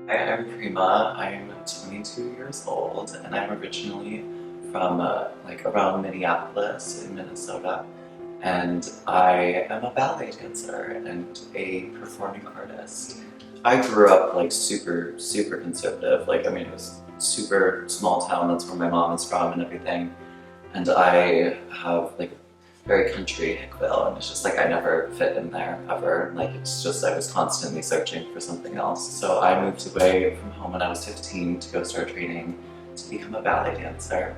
Hi, I'm Prima. I'm 22 years old, and I'm originally from around Minneapolis in Minnesota. And I am a ballet dancer and a performing artist. I grew up like super conservative. It was super small town. That's where my mom is from and everything. And I have like very country Hickville, and it's just like I never fit in there ever. Like it's just I was constantly searching for something else. So I moved away from home when I was 15 to go start training to become a ballet dancer.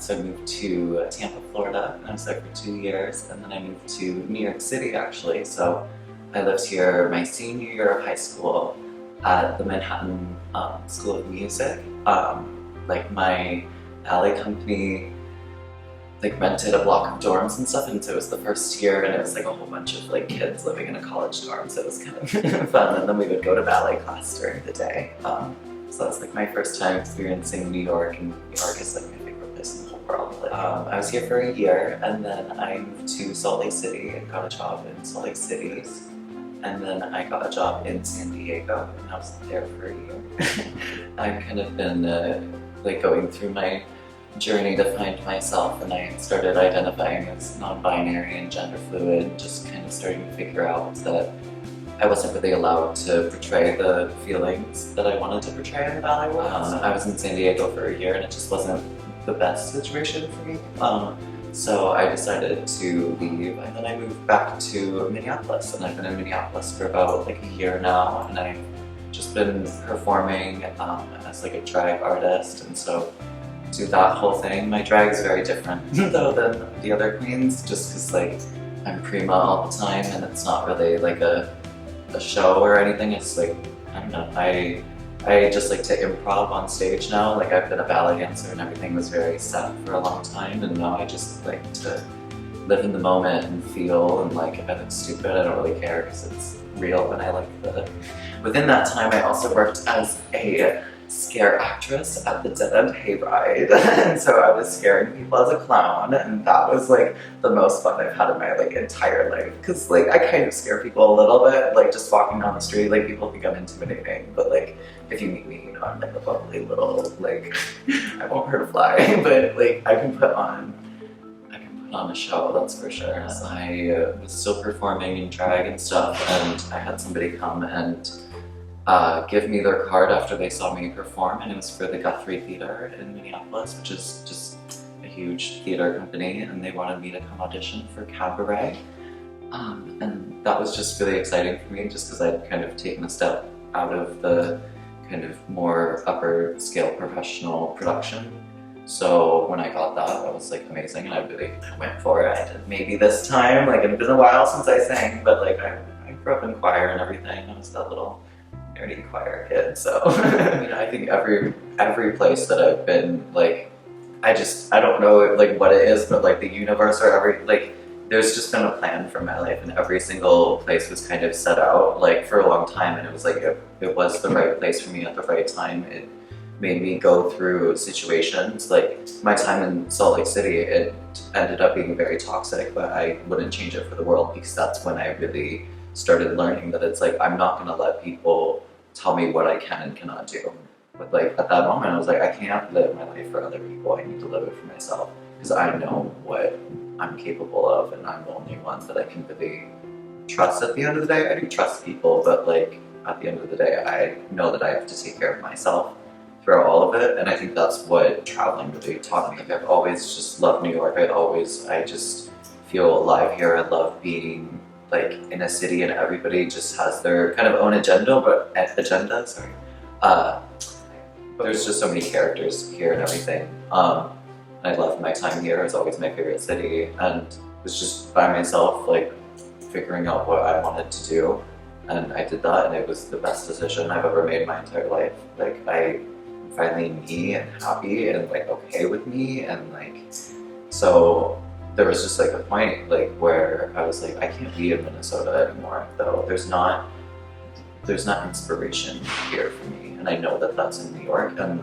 So I moved to Tampa, Florida, and I was there for 2 years, and then I moved to New York City actually. So I lived here my senior year of high school at the Manhattan School of Music. Like my ballet company like rented a block of dorms and stuff, and so it was the first year, and it was like a whole bunch of like kids living in a college dorm, so it was kind of fun. And then we would go to ballet class during the day. So that was like my first time experiencing New York, and New York is like my favorite place in the whole world. I was here for a year, and then I moved to Salt Lake City and got a job in Salt Lake City. And then I got a job in San Diego, and I was there for a year. I've kind of been like going through my journey to find myself, and I started identifying as non-binary and gender fluid, just kind of starting to figure out that I wasn't really allowed to portray the feelings that I wanted to portray in the ballet world. I was in San Diego for a year, and it just wasn't the best situation for me. So I decided to leave, and then I moved back to Minneapolis, and I've been in Minneapolis for about like a year now, and I've just been performing as like a drag artist, and so do that whole thing. My drag is very different though than the other queens, just because like I'm prima all the time, and it's not really like a show or anything. It's like, I don't know, I just like to improv on stage now. Like I've been a ballet dancer and everything was very set for a long time, and now I just like to live in the moment and feel, and like if I look stupid, I don't really care because it's real, and I like the... Within that time, I also worked as a scare actress at the Dead End Hayride, and so I was scaring people as a clown, and that was like the most fun I've had in my like entire life, because like I kind of scare people a little bit, like just walking down the street, like people think I'm intimidating, but like if you meet me, you know I'm like a bubbly little, like I won't hurt a fly, but like I can put on a show, that's for sure. I was still performing in drag and stuff, and I had somebody come and give me their card after they saw me perform, and it was for the Guthrie Theater in Minneapolis, which is just a huge theater company, and they wanted me to come audition for Cabaret. And that was just really exciting for me, just because I'd kind of taken a step out of the kind of more upper scale professional production. So when I got that, I was like amazing, and I really went for it. I did maybe this time, like it's been a while since I sang, but like I grew up in choir and everything. I was that little nerdy choir kid, so I think every place that I've been, like I don't know like what it is, but like the universe or there's just been a plan for my life, and every single place was kind of set out like for a long time, and it was like it was the right place for me at the right time. It made me go through situations like my time in Salt Lake City. It ended up being very toxic, but I wouldn't change it for the world, because that's when I really started learning that it's like I'm not going to let people tell me what I can and cannot do. But like at that moment I was like, I can't live my life for other people, I need to live it for myself, because I know what I'm capable of, and I'm the only one that I can really trust at the end of the day. I do trust people, but like at the end of the day I know that I have to take care of myself throughout all of it, and I think that's what traveling really taught me. I've always just loved New York. I just feel alive here. I love being like in a city, and everybody just has their kind of own agenda, there's just so many characters here and everything. I love my time here. It's always my favorite city, and it was just by myself, like figuring out what I wanted to do, and I did that, and it was the best decision I've ever made in my entire life. Like I'm finally me and happy and like okay with me, and like so there was just like a point like where I was like, I can't be in Minnesota anymore though. There's not inspiration here for me, and I know that that's in New York, and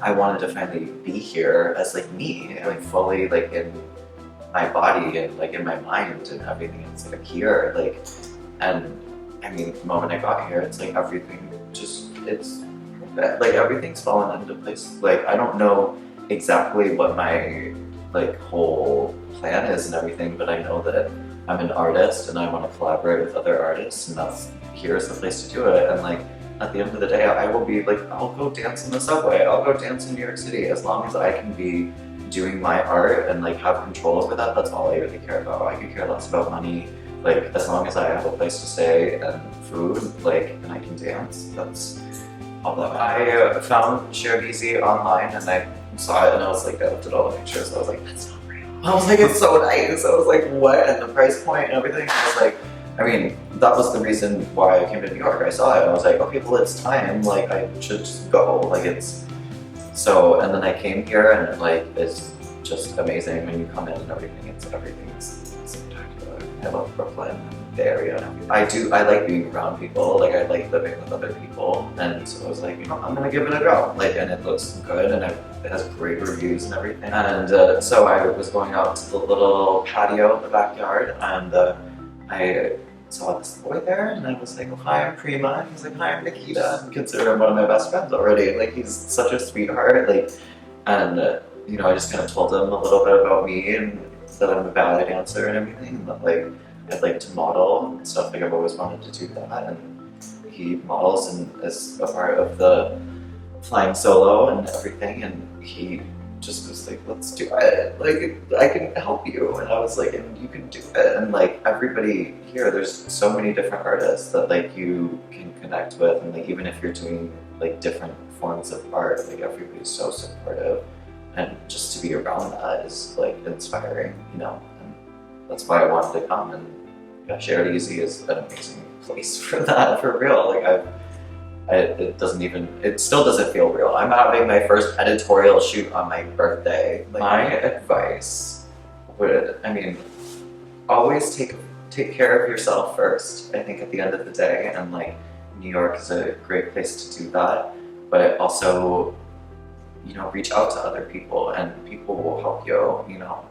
I wanted to finally be here as like me, like fully like in my body and like in my mind and everything. It's like here, like, and I mean the moment I got here, it's like everything just, it's like everything's fallen into place. Like I don't know exactly what my like whole plan is and everything, but I know that I'm an artist and I want to collaborate with other artists, and here's the place to do it. And like at the end of the day, I will be like, I'll go dance in the subway, I'll go dance in New York City, as long as I can be doing my art and like have control over that. That's all I really care about. I could care less about money. Like as long as I have a place to stay and food, like, and I can dance, that's all that matters. I found Sharedeasy online and I saw it and I was like, I looked at all the pictures. I was like, that's not real. I was like, it's so nice. I was like, what? And the price point and everything. I was like, I mean, that was the reason why I came to New York. I saw it and I was like, okay, well, it's time. Like, I should just go. Like, it's so. And then I came here and it's just amazing when you come in and everything. Everything's spectacular. I love Brooklyn, the area. I like being around people. Like, I like living with other people. And so I was like, I'm gonna give it a go. Like, and it looks good and it has great reviews and everything. And so I was going out to the little patio in the backyard and I saw this boy there and I was like, oh, hi, I'm Prima. And he's like, hi, I'm Nikita. I consider him one of my best friends already. Like, he's such a sweetheart. Like, and you know, I just kind of told him a little bit about me and that I'm a ballet dancer and everything, and that like I'd like to model and stuff. Like I've always wanted to do that, and he models and is a part of the flying solo and everything, and he just was like, let's do it, like I can help you. And I was like, and you can do it. And like everybody here, there's so many different artists that like you can connect with, and like even if you're doing like different forms of art, like everybody's so supportive, and just to be around that is like inspiring, you know. And that's why I wanted to come, and yeah, Sharedeasy is an amazing place for that, for real. Like it still doesn't feel real. I'm having my first editorial shoot on my birthday. Like, my advice would, I mean, always take care of yourself first, I think, at the end of the day. And like New York is a great place to do that, but also, you know, reach out to other people and people will help you, you know.